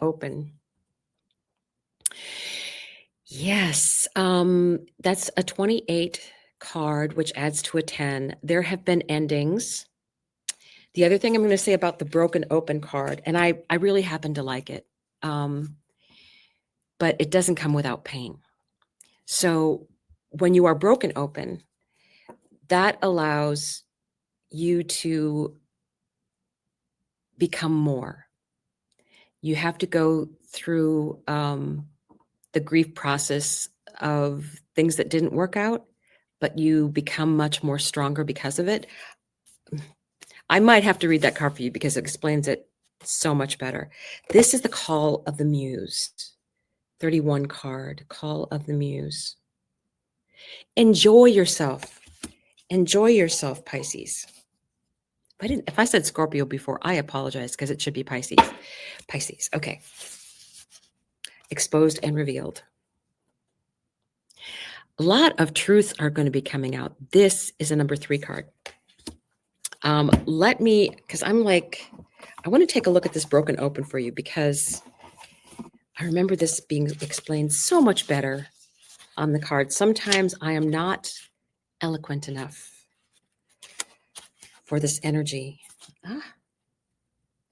open. Yes, that's a 28 card, which adds to a 10. There have been endings. The other thing I'm going to say about the broken open card, and I really happen to like it, but it doesn't come without pain. So when you are broken open, that allows you to become more. You have to go through the grief process of things that didn't work out, but you become much more stronger because of it. I might have to read that card for you because it explains it so much better. This is the Call of the Muse. 31 card, Call of the Muse. Enjoy yourself. Enjoy yourself, Pisces. If I said Scorpio before, I apologize because it should be Pisces. Pisces, okay. Exposed and revealed. A lot of truths are going to be coming out. This is a number 3 card. Because I want to take a look at this broken open for you because I remember this being explained so much better on the card. Sometimes I am not eloquent enough for this energy.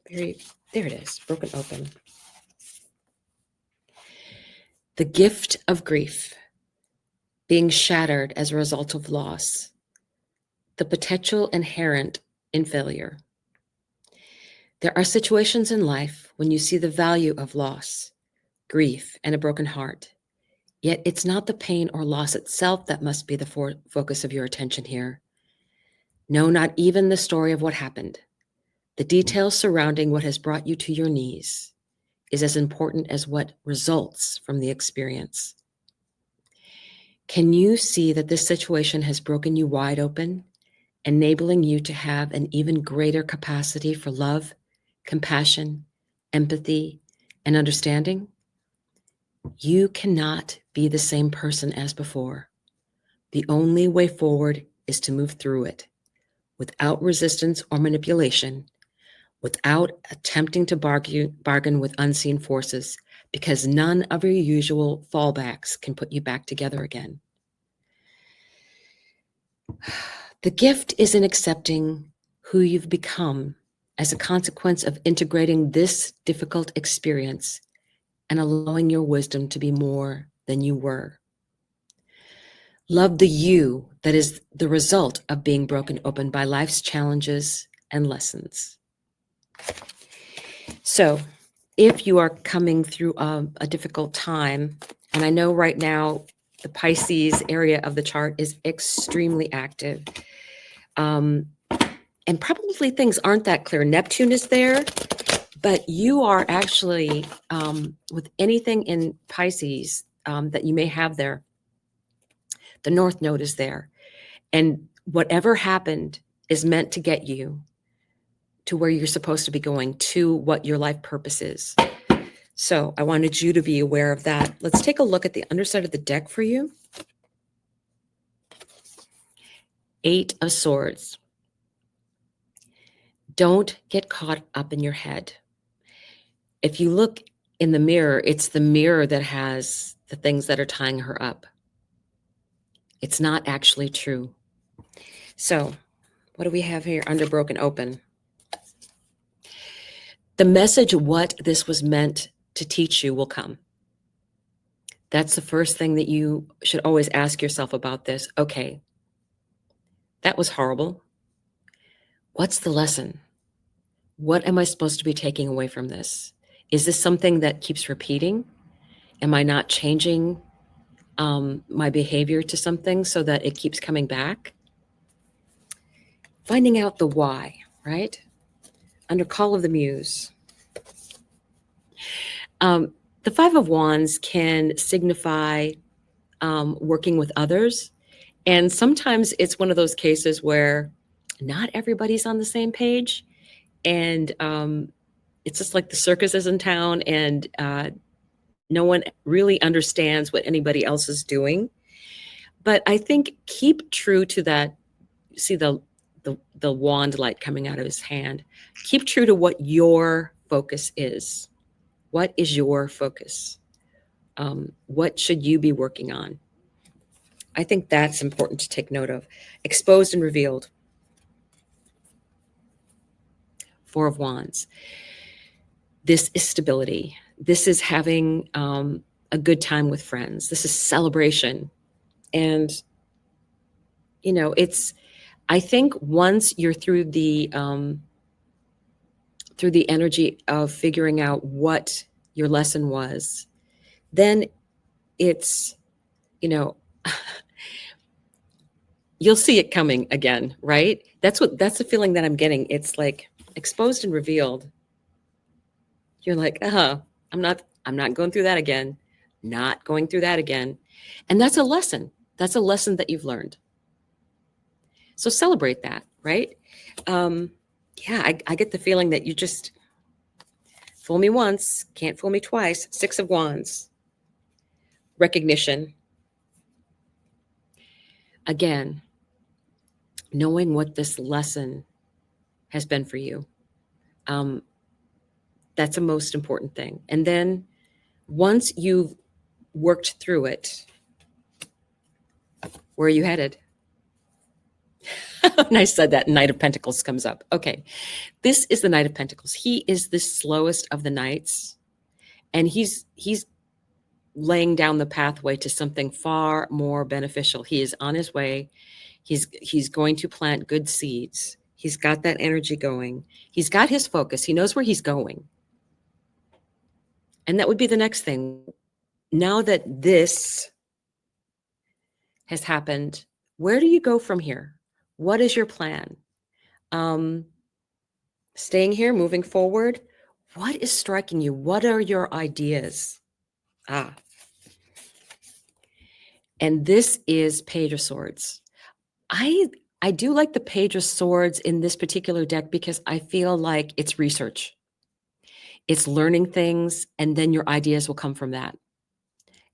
There it is, broken open. The gift of grief, being shattered as a result of loss, the potential inherent in failure. There are situations in life when you see the value of loss, grief, and a broken heart. Yet it's not the pain or loss itself that must be the focus of your attention here. No, not even the story of what happened. The details surrounding what has brought you to your knees is as important as what results from the experience. Can you see that this situation has broken you wide open, enabling you to have an even greater capacity for love, compassion, empathy, and understanding? You cannot be the same person as before. The only way forward is to move through it without resistance or manipulation, without attempting to bargain with unseen forces, because none of your usual fallbacks can put you back together again. The gift is in accepting who you've become as a consequence of integrating this difficult experience and allowing your wisdom to be more than you were. Love the you that is the result of being broken open by life's challenges and lessons. So if you are coming through a difficult time, and I know right now the Pisces area of the chart is extremely active, and probably things aren't that clear. Neptune is there, but you are actually, with anything in Pisces that you may have there, the North Node is there. And whatever happened is meant to get you to where you're supposed to be going, to what your life purpose is. So I wanted you to be aware of that. Let's take a look at the underside of the deck for you. 8 of Swords. Don't get caught up in your head. If you look in the mirror, it's the mirror that has the things that are tying her up. It's not actually true. So what do we have here under broken open? The message of what this was meant to teach you will come. That's the first thing that you should always ask yourself about this. Okay, that was horrible. What's the lesson? What am I supposed to be taking away from this? Is this something that keeps repeating? Am I not changing my behavior to something so that it keeps coming back? Finding out the why, right? Under Call of the Muse. The 5 of Wands can signify working with others. And sometimes it's one of those cases where not everybody's on the same page. And it's just like the circus is in town and no one really understands what anybody else is doing. But I think keep true to that. See the wand light coming out of his hand. Keep true to what your focus is. What is your focus? What should you be working on? I think that's important to take note of. Exposed and revealed. Four of Wands. This is stability. This is having a good time with friends. This is celebration. And, I think once you're through the energy of figuring out what your lesson was, then it's, you'll see it coming again, right? That's the feeling that I'm getting. It's like exposed and revealed. You're like, I'm not going through that again. Not going through that again. And that's a lesson. That's a lesson that you've learned. So celebrate that, right? I get the feeling that you just fool me once, can't fool me twice. Six of Wands. Recognition. Again, knowing what this lesson has been for you. That's a most important thing. And then once you've worked through it, where are you headed? And I said that Knight of Pentacles comes up. Okay. This is the Knight of Pentacles. He is the slowest of the knights, and he's laying down the pathway to something far more beneficial. He is on his way. He's going to plant good seeds. He's got that energy going. He's got his focus. He knows where he's going. And that would be the next thing. Now that this has happened, where do you go from here? What is your plan? Staying here, moving forward. What is striking you? What are your ideas? And this is Page of Swords. I do like the Page of Swords in this particular deck because I feel like it's research. It's learning things, and then your ideas will come from that.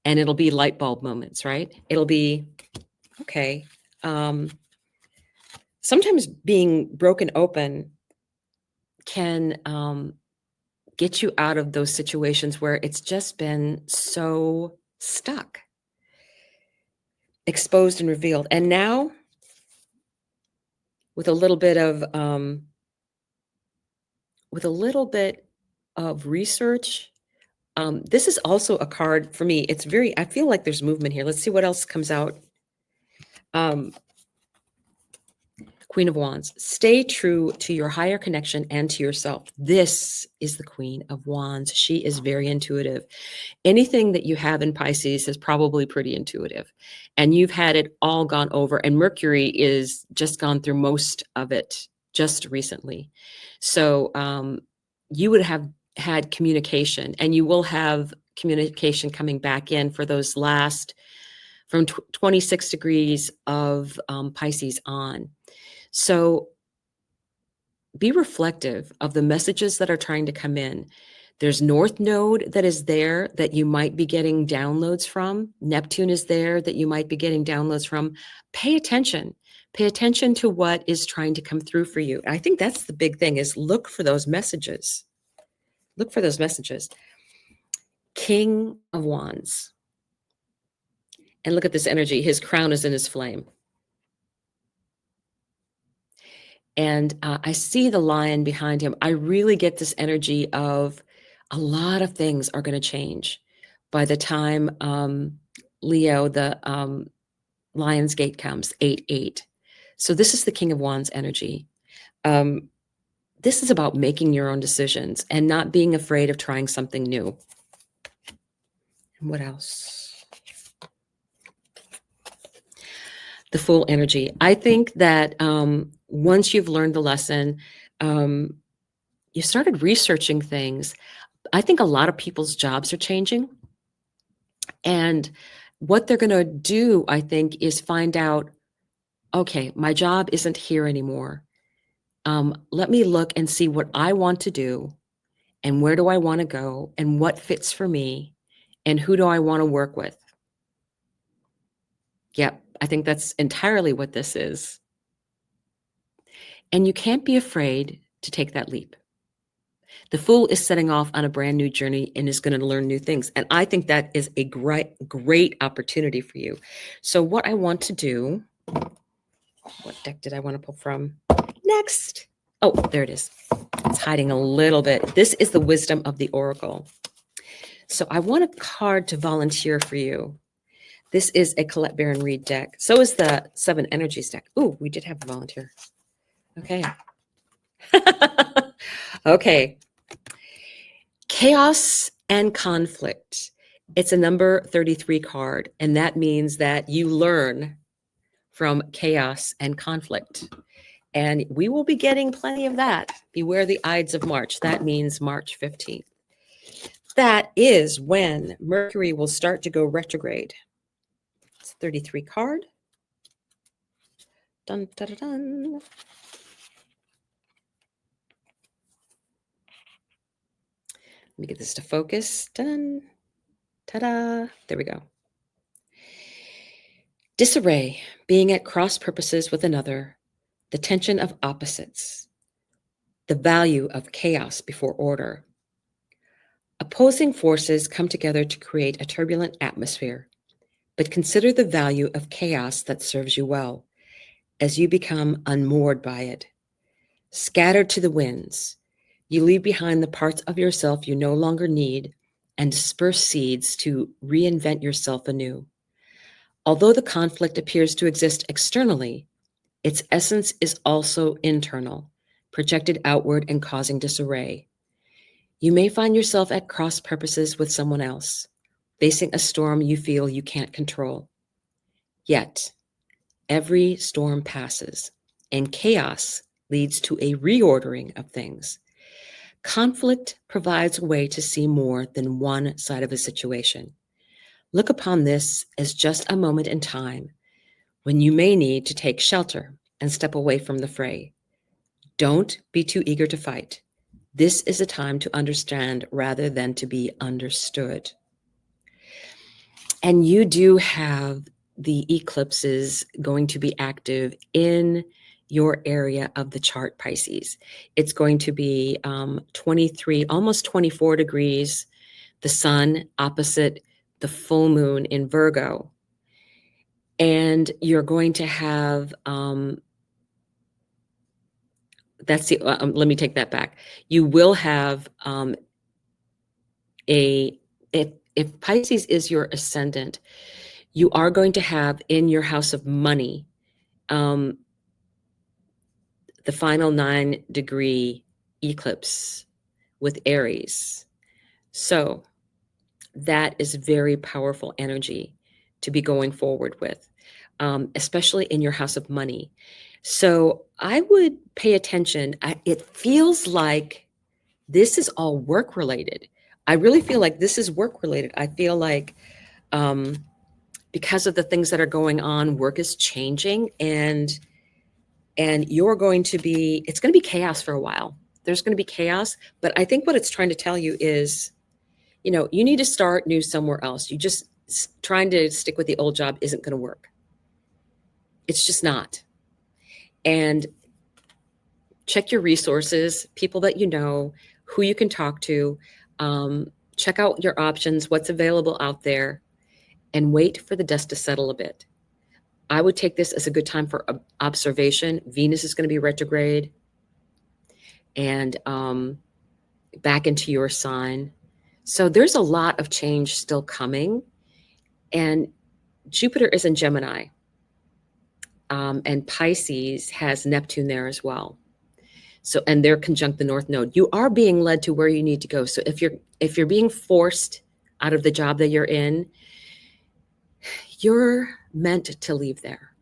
And it'll be light bulb moments, right? It'll be, okay. Sometimes being broken open can get you out of those situations where it's just been so stuck. Exposed and revealed. And now, with a little bit of research, this is also a card for me. I feel like there's movement here. Let's see what else comes out. Queen of Wands. Stay true to your higher connection and to yourself. This is the Queen of Wands. She is very intuitive. Anything that you have in Pisces is probably pretty intuitive. And you've had it all gone over. And Mercury is just gone through most of it just recently. So you would have had communication, and you will have communication coming back in for those last, from 26 degrees of Pisces on. So be reflective of the messages that are trying to come in. There's North Node that is there that you might be getting downloads from. Neptune is there that you might be getting downloads from. Pay attention. Pay attention to what is trying to come through for you. I think that's the big thing, is look for those messages. Look for those messages. King of Wands. And look at this energy. His crown is in his flame. And I see the lion behind him. I really get this energy of a lot of things are going to change by the time Leo, the Lion's Gate comes, 8/8. So this is the King of Wands energy. This is about making your own decisions and not being afraid of trying something new. And what else? The Fool energy. I think that once you've learned the lesson, you started researching things. I think a lot of people's jobs are changing. And what they're going to do, I think, is find out, okay, my job isn't here anymore. Let me look and see what I want to do, and where do I want to go, and what fits for me, and who do I want to work with. Yep, I think that's entirely what this is. And you can't be afraid to take that leap. The Fool is setting off on a brand new journey and is going to learn new things. And I think that is a great opportunity for you. So what I want to do, what deck did I want to pull from next? Oh, there it is. It's hiding a little bit. This is the Wisdom of the Oracle. So I want a card to volunteer for you. This is a Colette Baron Reed deck. So is the Seven Energies deck. Ooh, we did have a volunteer. Okay. Okay. Chaos and conflict. It's a number 33 card, and that means that you learn from chaos and conflict. And we will be getting plenty of that. Beware the Ides of March. That means March 15th. That is when Mercury will start to go retrograde. It's a 33 card. Dun, dun, dun, dun. Let me get this to focus. Dun, ta-da. There we go. Disarray, being at cross purposes with another, the tension of opposites, the value of chaos before order. Opposing forces come together to create a turbulent atmosphere, but consider the value of chaos that serves you well as you become unmoored by it. Scattered to the winds, you leave behind the parts of yourself you no longer need and disperse seeds to reinvent yourself anew. Although the conflict appears to exist externally, its essence is also internal, projected outward and causing disarray. You may find yourself at cross purposes with someone else, facing a storm you feel you can't control. Yet, every storm passes, and chaos leads to a reordering of things. Conflict provides a way to see more than one side of a situation. Look upon this as just a moment in time when you may need to take shelter and step away from the fray. Don't be too eager to fight. This is a time to understand rather than to be understood. And you do have the eclipses going to be active in your area of the chart, Pisces. It's going to be 23, almost 24 degrees, the sun opposite the full moon in Virgo. And you're going to have, let me take that back. You will have if Pisces is your ascendant, you are going to have in your house of money, the final 9-degree eclipse with Aries. So that is very powerful energy to be going forward with, especially in your house of money. So I would pay attention. It feels like this is all work related. I really feel like this is work related. I feel like because of the things that are going on, work is changing, and you're going to be, it's going to be chaos for a while. There's going to be chaos, but I think what it's trying to tell you is, you need to start new somewhere else. You just trying to stick with the old job isn't going to work. It's just not. And check your resources, people that you know, who you can talk to. Check out your options, what's available out there, and wait for the dust to settle a bit. I would take this as a good time for observation. Venus is going to be retrograde and back into your sign. So there's a lot of change still coming. And Jupiter is in Gemini. And Pisces has Neptune there as well. So, and they're conjunct the North Node. You are being led to where you need to go. So if you're being forced out of the job that you're in, you're meant to leave there.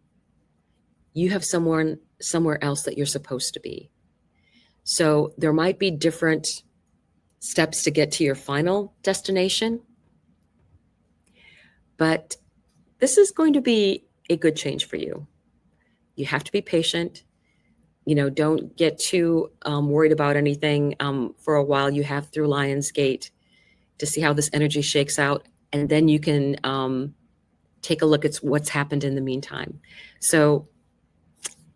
You have somewhere else that you're supposed to be. So there might be different steps to get to your final destination, but this is going to be a good change for you. You have to be patient. Don't get too worried about anything for a while. You have through Lionsgate to see how this energy shakes out, and then you can take a look at what's happened in the meantime. So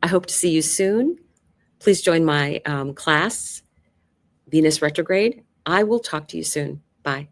I hope to see you soon. Please join my class, Venus retrograde. I will talk to you soon. Bye.